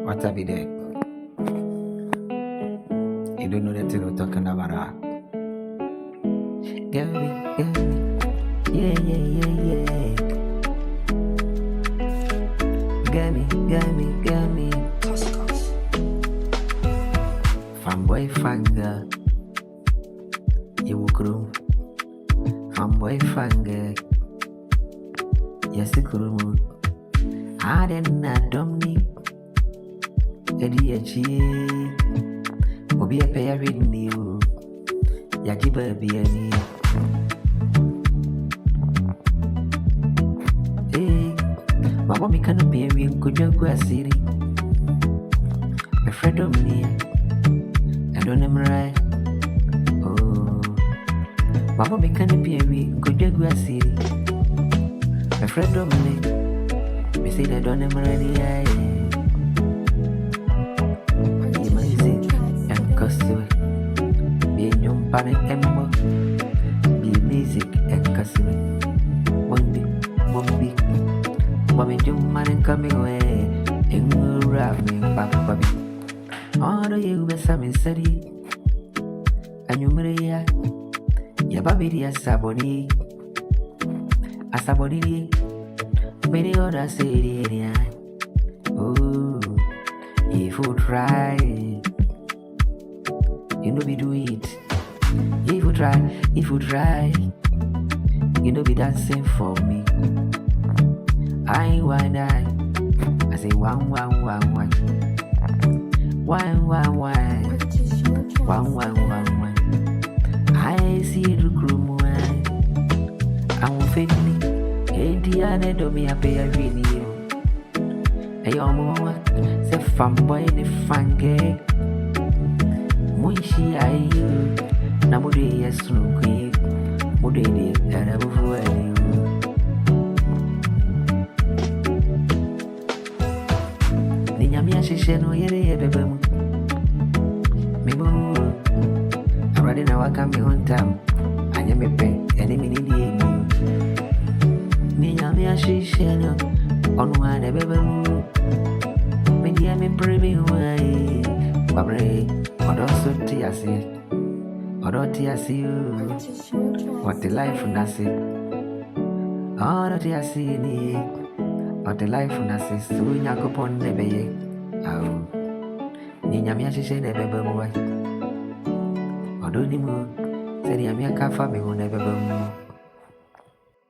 What have you there? You don't know that thing we're talking about. Get me. Yeah. Get me. Fanboy fanga. You will grow. Fanboy fanga. Yes, you grow. I didn't domini. Eddie, will be a pair reading you. Yajiba be any. Hey, my mommy can't be a real good young city. A friend of me, I don't know right. Oh, my mommy can't be a real good young city. A friend of me, me say I don't know ready. Be young panic ember, be music and cussing. One big, mommy, young man coming away, and we'll wrap me, papa. All the you be some study, and you Maria, your baby, a saboni, many others say, oh, if you try. You know we do it. If you try, you know be dancing for me. I say one. I see the crew I'm feeling it. The other do me a pay a video. Hey, your mama say fanboy the fanke. She I Namudi yes no quick Mudini and above Ninyamia Shisheno Yere Bebem Mimu I'm ready now I come on time I am a pay any minute Ninyamia Shisheno on one a bebem Media me premium way Babre Odo tiasi you. What the life nasi. Odo tiasi ni. What the life nasi. Sui nyako pon nebeye. Au. Ni nyamia shishe nebebe mwai. Odo ni mu. Seri amia kafa mi unebebe mu.